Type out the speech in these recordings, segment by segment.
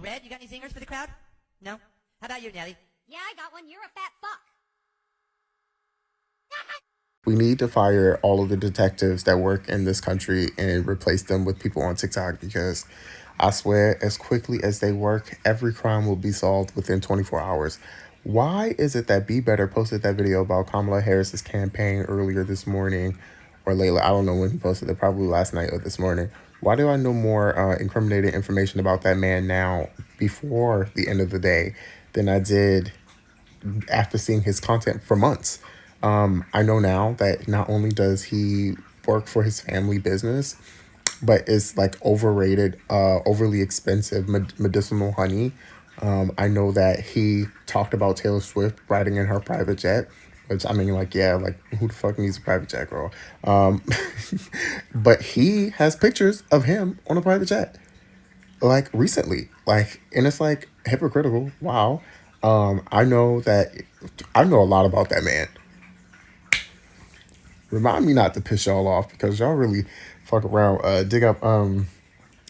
Red, you got any zingers for the crowd? No? How about you, Nelly? Yeah, I got one. You're a fat fuck. We need to fire all of the detectives that work in this country and replace them with people on TikTok, because I swear, as quickly as they work, every crime will be solved within 24 hours. Why is it that Be Better posted that video about Kamala Harris's campaign earlier this morning, or later? I don't know when he posted it, probably last night or this morning. Why do I know more incriminating information about that man now, before the end of the day, than I did after seeing his content for months? I know now that not only does he work for his family business, but it's like overrated, overly expensive medicinal honey. I know that he talked about Taylor Swift riding in her private jet, which, I mean, like, yeah, like, who the fuck needs a private jet, girl? But he has pictures of him on a private jet, like, recently. Like, and it's like hypocritical. Wow. I know a lot about that man. Remind me not to piss y'all off, because y'all really fuck around, dig up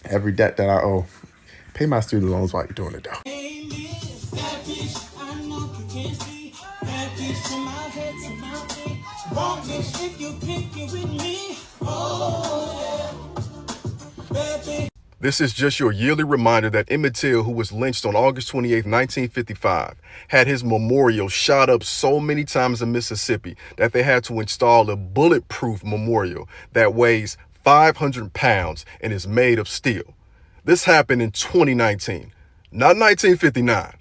every debt that I owe. Pay my student loans while you're doing it, though. This is just your yearly reminder that Emmett Till, who was lynched on August 28, 1955, had his memorial shot up so many times in Mississippi that they had to install a bulletproof memorial that weighs 500 pounds and is made of steel. This happened in 2019, not 1959,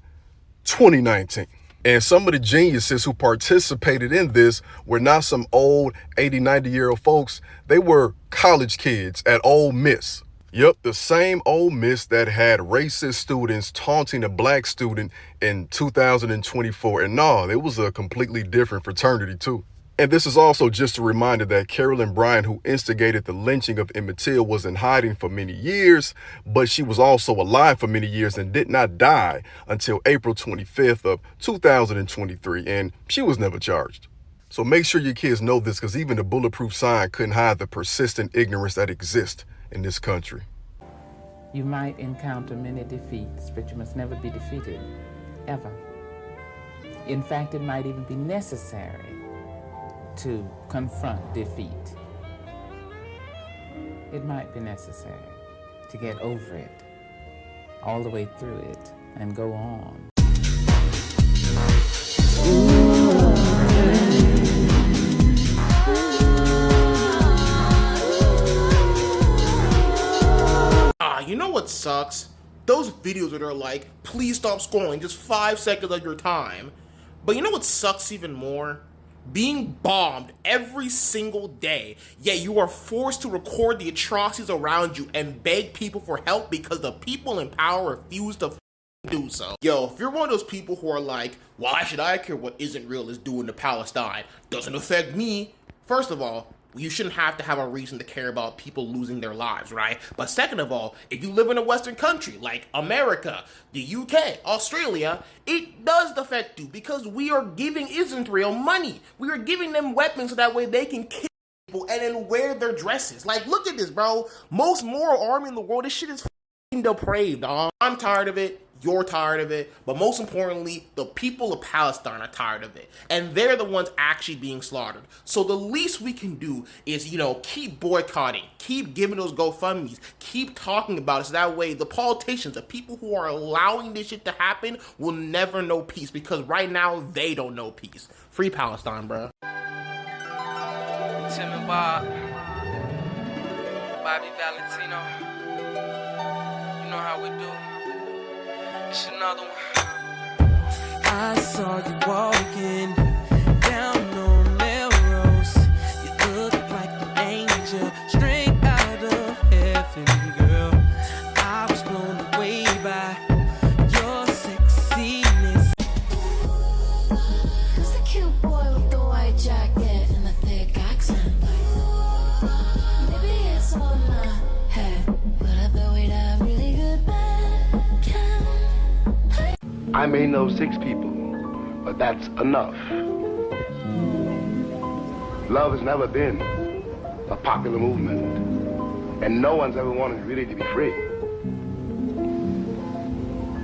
2019. And some of the geniuses who participated in this were not some old 80, 90-year-old folks. They were college kids at Ole Miss. Yep, the same Ole Miss that had racist students taunting a black student in 2024. And no, it was a completely different fraternity too. And this is also just a reminder that Carolyn Bryant, who instigated the lynching of Emmett Till, was in hiding for many years, but she was also alive for many years and did not die until April 25th of 2023, and she was never charged. So make sure your kids know this, because even the bulletproof sign couldn't hide the persistent ignorance that exists in this country. You might encounter many defeats, but you must never be defeated, ever. In fact, it might even be necessary to confront defeat. It might be necessary to get over it, all the way through it, and go on. You know what sucks? Those videos that are like, please stop scrolling, just 5 seconds of your time. But you know what sucks even more? Being bombed every single day, yet you are forced to record the atrocities around you and beg people for help because the people in power refuse to do so. Yo, if you're one of those people who are like, why should I care what Isn't Real is doing to Palestine? Doesn't affect me. First of all, you shouldn't have to have a reason to care about people losing their lives, right? But second of all, if you live in a Western country like America, the UK, Australia, it does affect you because we are giving Israel money. We are giving them weapons so that way they can kill people and then wear their dresses. Like, look at this, bro. Most moral army in the world, this shit is f***ing depraved, dog. I'm tired of it. You're tired of it, but most importantly, the people of Palestine are tired of it, and they're the ones actually being slaughtered. So the least we can do is, keep boycotting, keep giving those GoFundMes, keep talking about it, so that way the politicians, the people who are allowing this shit to happen, will never know peace, because right now, they don't know peace. Free Palestine, bro. Tim and Bob, Bobby Valentino, you know how we do. It's another one. I saw you walking down on Melrose. You look like an angel straight out of heaven, girl. I was blown away by your sexiness. Who's the cute boy with the white jacket and the thick accent? Maybe it's all in my head, but I bet we'd have really good band. I may know 6 people, but that's enough. Love has never been a popular movement, and no one's ever wanted really to be free.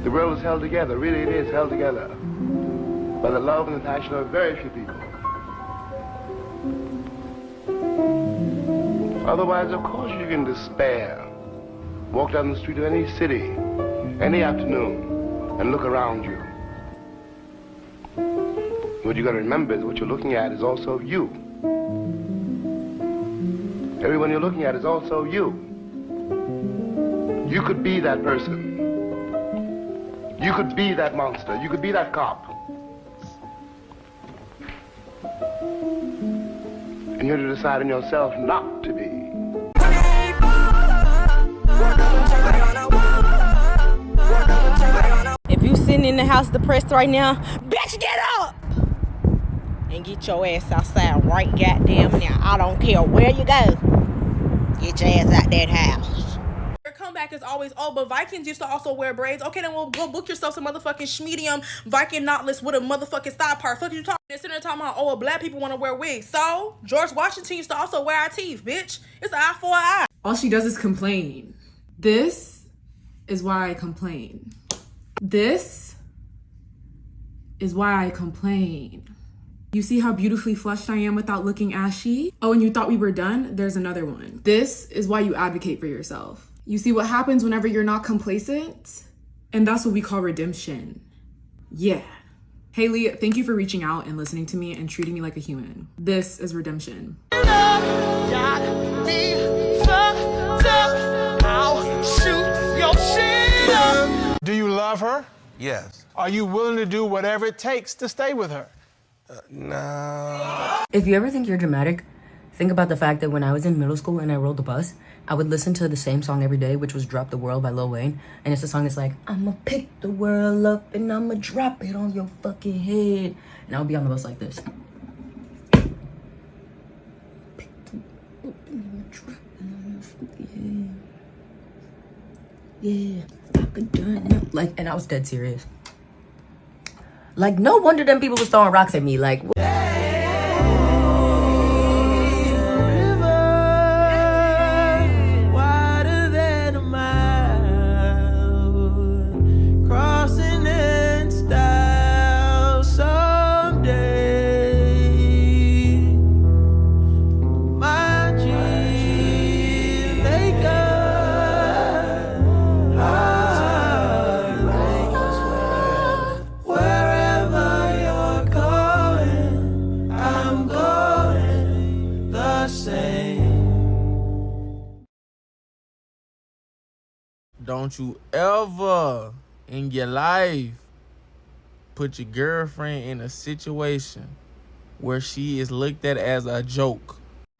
The world is held together, really it is held together, by the love and the passion of very few people. Otherwise, of course, you can despair. Walk down the street of any city, any afternoon, and look around you. What you got to remember is what you're looking at is also you. Everyone you're looking at is also you. You could be that person. You could be that monster. You could be that cop. And you're to decide in yourself not to be. If you sitting in the house depressed right now, bitch, get up and get your ass outside right goddamn now. I don't care where you go. Get your ass out that house. Their comeback is always, oh, but Vikings used to also wear braids. Okay, then we'll go book yourself some motherfucking schmedium Viking knotless with a motherfucking style part. Fuck you talking? They're sitting there talking about, oh, well, black people want to wear wigs. So George Washington used to also wear our teeth, bitch. It's an eye for an eye. All she does is complain. This is why I complain. This is why I complain. You see how beautifully flushed I am without looking ashy? Oh, and you thought we were done? There's another one. This is why you advocate for yourself. You see what happens whenever you're not complacent? And that's what we call redemption. Yeah. Haley, thank you for reaching out and listening to me and treating me like a human. This is redemption. Do you love her? Yes. Are you willing to do whatever it takes to stay with her? No. If you ever think you're dramatic, think about the fact that when I was in middle school and I rode the bus, I would listen to the same song every day, which was Drop the World by Lil Wayne. And it's a song that's like, I'ma pick the world up and I'ma drop it on your fucking head. And I would be on the bus like this. Pick the world up and I'ma drop it on your fucking head. Yeah. Like, and I was dead serious. Like, no wonder them people was throwing rocks at me. Like, don't you ever in your life put your girlfriend in a situation where she is looked at as a joke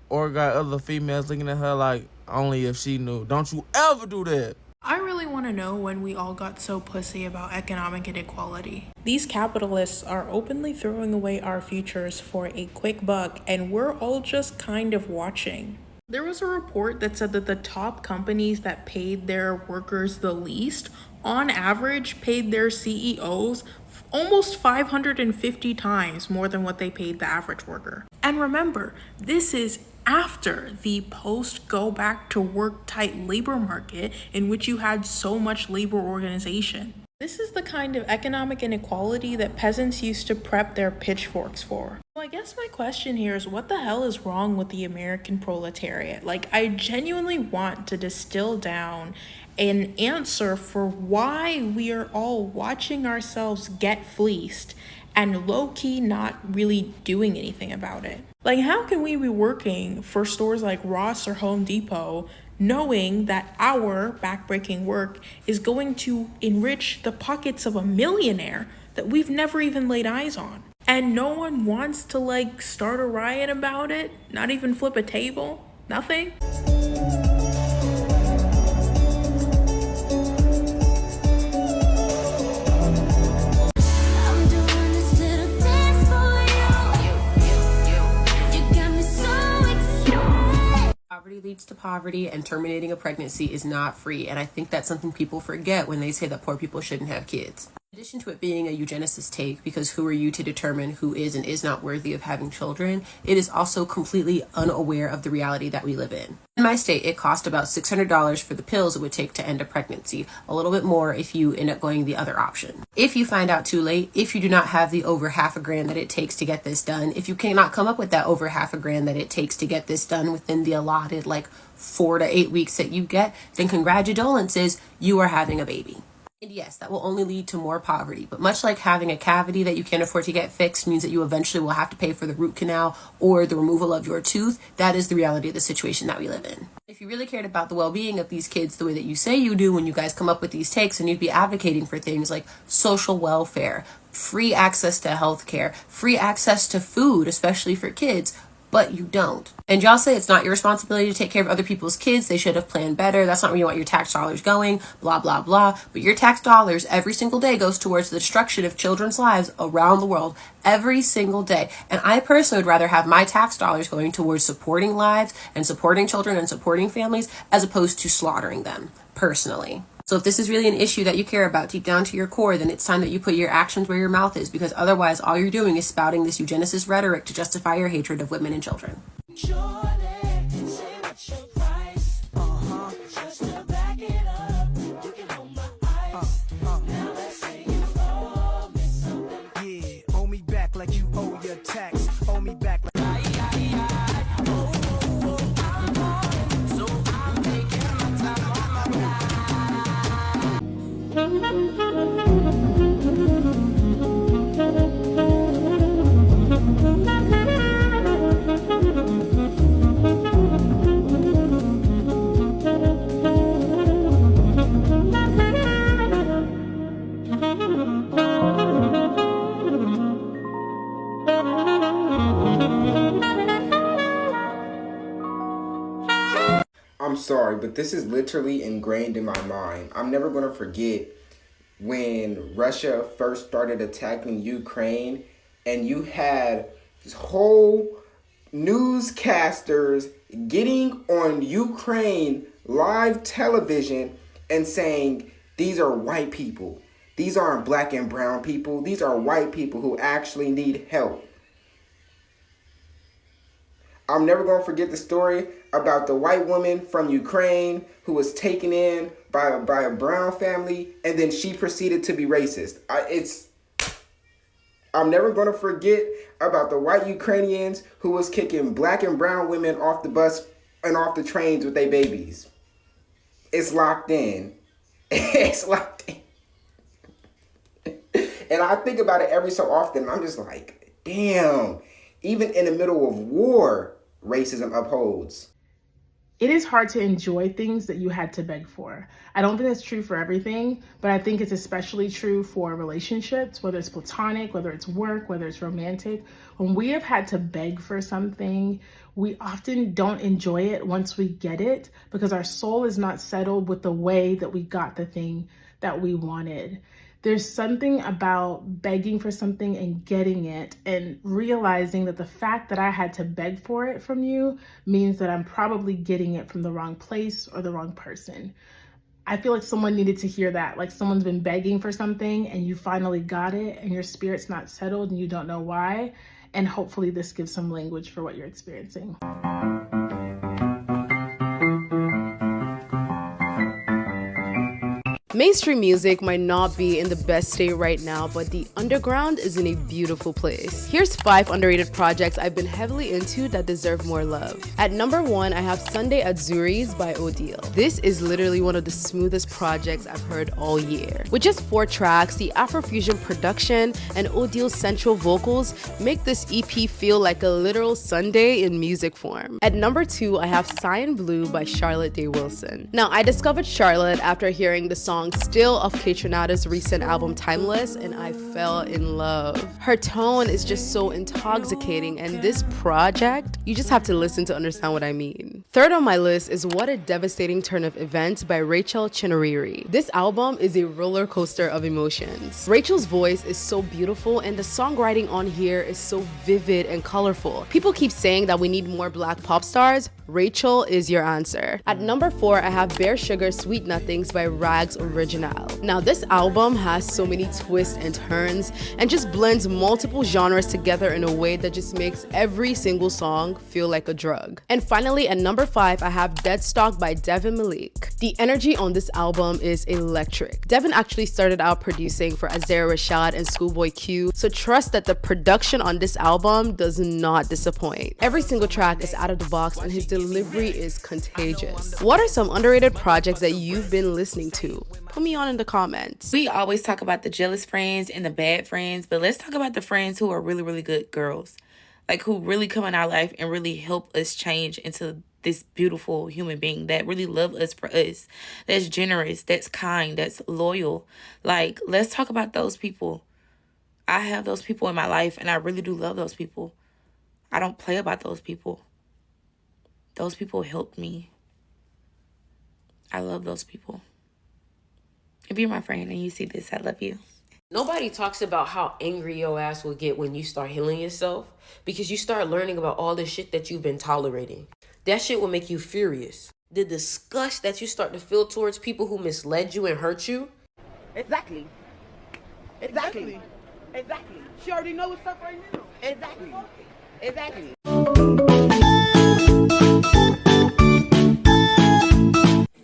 or got other females looking at her like only if she knew. Don't you ever do that. I really want to know when we all got so pussy about economic inequality. These capitalists are openly throwing away our futures for a quick buck, and we're all just kind of watching. There was a report that said that the top companies that paid their workers the least, on average, paid their CEOs almost 550 times more than what they paid the average worker. And remember, this is after the post go back to work tight labor market in which you had so much labor organization. This is the kind of economic inequality that peasants used to prep their pitchforks for. So I guess my question here is, what the hell is wrong with the American proletariat? Like, I genuinely want to distill down an answer for why we are all watching ourselves get fleeced and low-key not really doing anything about it. Like, how can we be working for stores like Ross or Home Depot knowing that our backbreaking work is going to enrich the pockets of a millionaire that we've never even laid eyes on? And no one wants to, like, start a riot about it? Not even flip a table? Nothing? Poverty leads to poverty, and terminating a pregnancy is not free. And I think that's something people forget when they say that poor people shouldn't have kids. In addition to it being a eugenicist take, because who are you to determine who is and is not worthy of having children, it is also completely unaware of the reality that we live in. In my state, it cost about $600 for the pills it would take to end a pregnancy, a little bit more if you end up going the other option. If you find out too late, if you do not have the over $1,000 that it takes to get this done, if you cannot come up with that over $1,000 that it takes to get this done within the allotted 4 to 8 weeks that you get, then congratulations, you are having a baby. And yes, that will only lead to more poverty, but much like having a cavity that you can't afford to get fixed means that you eventually will have to pay for the root canal or the removal of your tooth, that is the reality of the situation that we live in. If you really cared about the well-being of these kids the way that you say you do when you guys come up with these takes, then you'd be advocating for things like social welfare, free access to healthcare, free access to food, especially for kids, but you don't. And y'all say it's not your responsibility to take care of other people's kids. They should have planned better. That's not where you want your tax dollars going, blah, blah, blah. But your tax dollars every single day goes towards the destruction of children's lives around the world every single day. And I personally would rather have my tax dollars going towards supporting lives and supporting children and supporting families as opposed to slaughtering them, personally. So if this is really an issue that you care about deep down to your core, then it's time that you put your actions where your mouth is, because otherwise all you're doing is spouting this eugenicist rhetoric to justify your hatred of women and children. I'm sorry, but this is literally ingrained in my mind. I'm never going to forget when Russia first started attacking Ukraine, and you had this whole newscasters getting on Ukraine live television and saying, these are white people. These aren't black and brown people. These are white people who actually need help. I'm never going to forget the story about the white woman from Ukraine who was taken in by a brown family, and then she proceeded to be racist. I'm never going to forget about the white Ukrainians who was kicking black and brown women off the bus and off the trains with their babies. It's locked in. It's locked in. And I think about it every so often. I'm just like, damn, even in the middle of war, racism upholds. It is hard to enjoy things that you had to beg for. I don't think that's true for everything, but I think it's especially true for relationships, whether it's platonic, whether it's work, whether it's romantic. When we have had to beg for something, we often don't enjoy it once we get it because our soul is not settled with the way that we got the thing that we wanted. There's something about begging for something and getting it and realizing that the fact that I had to beg for it from you means that I'm probably getting it from the wrong place or the wrong person. I feel like someone needed to hear that, like someone's been begging for something and you finally got it and your spirit's not settled and you don't know why. And hopefully this gives some language for what you're experiencing. Mainstream music might not be in the best state right now, but the underground is in a beautiful place. Here's 5 underrated projects I've been heavily into that deserve more love. At number 1, I have Sunday at Zuri's by Odile. This is literally one of the smoothest projects I've heard all year. With just 4 tracks, the Afrofusion production and Odile's central vocals make this EP feel like a literal Sunday in music form. At number 2, I have Cyan Blue by Charlotte Day Wilson. Now, I discovered Charlotte after hearing the song Still of Kaytranada's recent album Timeless, and I fell in love. Her tone is just so intoxicating, and this project, you just have to listen to understand what I mean. Third on my list is What a Devastating Turn of Events by Rachel Chinariri. This album is a roller coaster of emotions. Rachel's voice is so beautiful and the songwriting on here is so vivid and colorful. People keep saying that we need more black pop stars. Rachel is your answer. At number 4, I have Bare Sugar Sweet Nothings by Rags Original. Now this album has so many twists and turns and just blends multiple genres together in a way that just makes every single song feel like a drug. And finally at number 5, I have Deadstock by Devin Malik. The energy on this album is electric. Devin actually started out producing for Azera Rashad and Schoolboy Q, so trust that the production on this album does not disappoint. Every single track is out of the box and his delivery is contagious. What are some underrated projects that you've been listening to? Put me on in the comments. We always talk about the jealous friends and the bad friends, but let's talk about the friends who are really, really good girls. Like who really come in our life and really help us change into this beautiful human being that really love us for us, that's generous, that's kind, that's loyal. Like, let's talk about those people. I have those people in my life and I really do love those people. I don't play about those people. Those people helped me. I love those people. If you're my friend and you see this, I love you. Nobody talks about how angry your ass will get when you start healing yourself, because you start learning about all the shit that you've been tolerating. That shit will make you furious. The disgust that you start to feel towards people who misled you and hurt you. Exactly. She already knows what's up right now. Exactly.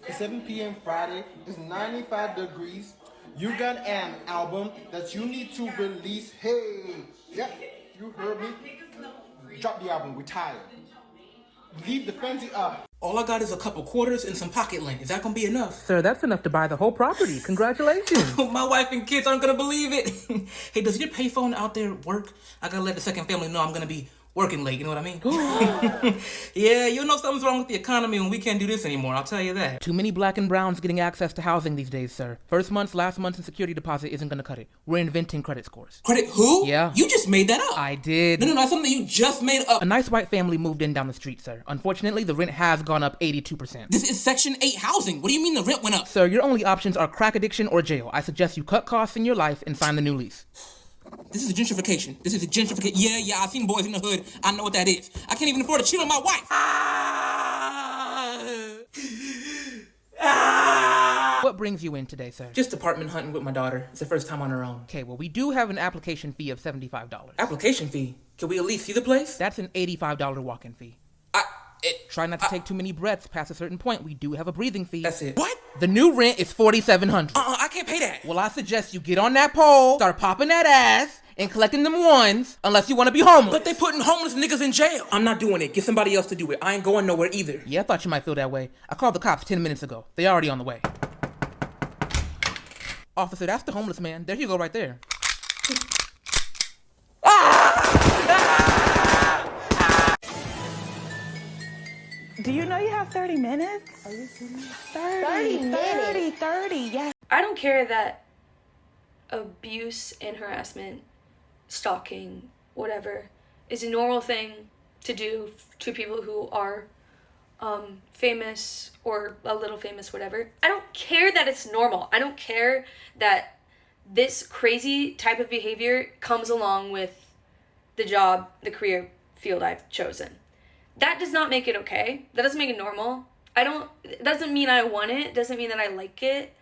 It's 7 p.m. Friday. It's 95 degrees. You got an album that you need to release. Hey, yeah, you heard me. Drop the album. We're tired. Leave the frenzy up. All I got is a couple quarters and some pocket lint. Is that gonna be enough? Sir, that's enough to buy the whole property. Congratulations. My wife and kids aren't gonna believe it. Hey, does your payphone out there work? I gotta let the second family know I'm gonna be working late, you know what I mean? Yeah, you know something's wrong with the economy when we can't do this anymore, I'll tell you that. Too many black and browns getting access to housing these days, sir. First month's, last month's, and security deposit isn't gonna cut it. We're inventing credit scores. Credit who? Yeah. You just made that up. I did. No, that's something you just made up. A nice white family moved in down the street, sir. Unfortunately, the rent has gone up 82%. This is Section 8 housing. What do you mean the rent went up? Sir, your only options are crack addiction or jail. I suggest you cut costs in your life and sign the new lease. This is a gentrification. Yeah, I've seen boys in the hood. I know what that is. I can't even afford to cheat on my wife. What brings you in today, sir? Just apartment hunting with my daughter. It's the first time on her own. Okay, well, we do have an application fee of $75. Application fee? Can we at least see the place? That's an $85 walk-in fee. Try not to take too many breaths past a certain point. We do have a breathing fee. That's it. What? The new rent is $4,700. I can't pay that. Well, I suggest you get on that pole, start popping that ass, and collecting them ones, unless you want to be homeless. But they putting homeless niggas in jail. I'm not doing it. Get somebody else to do it. I ain't going nowhere either. Yeah, I thought you might feel that way. I called the cops 10 minutes ago. They already on the way. Officer, that's the homeless man. There you go right there. Do you know you have 30 minutes? Are you kidding me? 30, yes. I don't care that abuse and harassment, stalking, whatever, is a normal thing to do to people who are famous or a little famous, whatever. I don't care that it's normal. I don't care that this crazy type of behavior comes along with the job, the career field I've chosen. That does not make it okay. That doesn't make it normal. It doesn't mean I want it. It doesn't mean that I like it.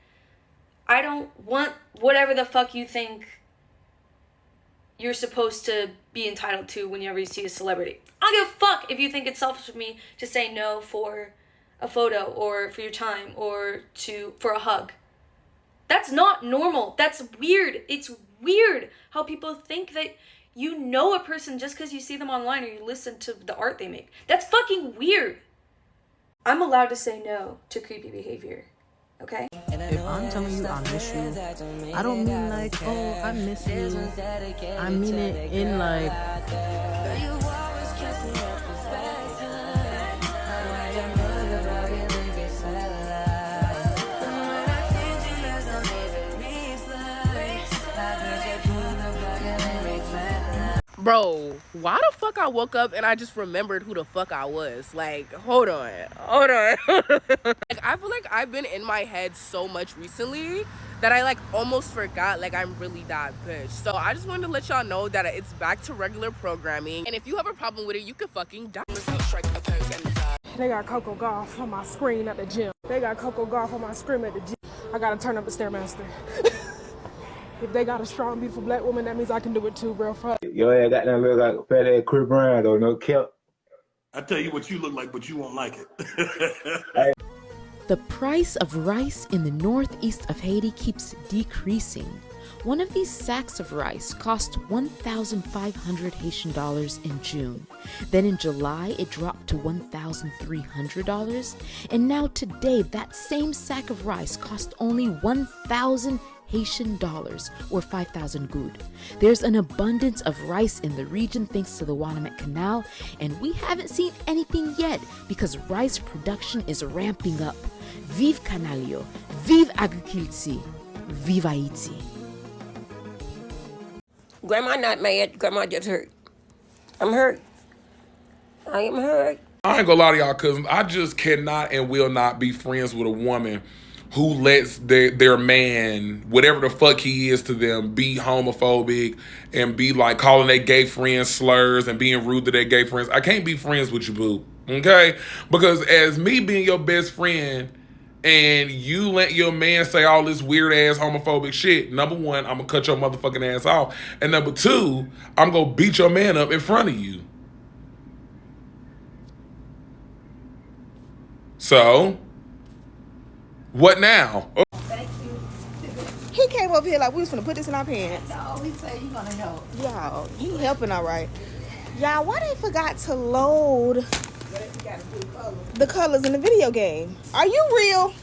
I don't want whatever the fuck you think you're supposed to be entitled to whenever you see a celebrity. I don't give a fuck if you think it's selfish of me to say no for a photo or for your time or for a hug. That's not normal. That's weird. It's weird how people think that you know a person just because you see them online or you listen to the art they make. That's fucking weird. I'm allowed to say no to creepy behavior, okay? If I'm telling you I miss you, I don't mean like, oh, I miss you. I mean it in like... Bro, why the fuck I woke up and I just remembered who the fuck I was? Like, hold on. Like, I feel like I've been in my head so much recently that I like almost forgot like I'm really that bitch. So I just wanted to let y'all know that it's back to regular programming. And if you have a problem with it, you can fucking die. They got Coco Golf on my screen at the gym. They got Coco Golf on my screen at the gym. I gotta turn up the Stairmaster. If they got a strong, beautiful black woman, that means I can do it too, bro. Fuck. Yo, I got that look like a fat ass Chris Brown, though, no cap. I tell you what you look like, but you won't like it. The price of rice in the northeast of Haiti keeps decreasing. One of these sacks of rice cost 1,500 Haitian dollars in June. Then in July, it dropped to $1,300. And now today, that same sack of rice cost only 1,000 Haitian dollars, or 5,000 good. There's an abundance of rice in the region thanks to the Wanamet Canal, and we haven't seen anything yet because rice production is ramping up. Vive Canalio, vive agriculture, vive Haiti. Grandma not mad, Grandma just hurt. I'm hurt. I am hurt. I ain't gonna lie to y'all cousins. I just cannot and will not be friends with a woman who lets their man, whatever the fuck he is to them, be homophobic and be like calling their gay friends slurs and being rude to their gay friends. I can't be friends with you, boo. Okay? Because as me being your best friend and you let your man say all this weird ass homophobic shit, number one, I'm gonna cut your motherfucking ass off. And number two, I'm gonna beat your man up in front of you. So, what now? Oh. Thank you. He came over here like we was gonna put this in our pants. No, he said he gonna help. Y'all, he helping all right. Y'all, why they forgot to load the colors in the video game? Are you real?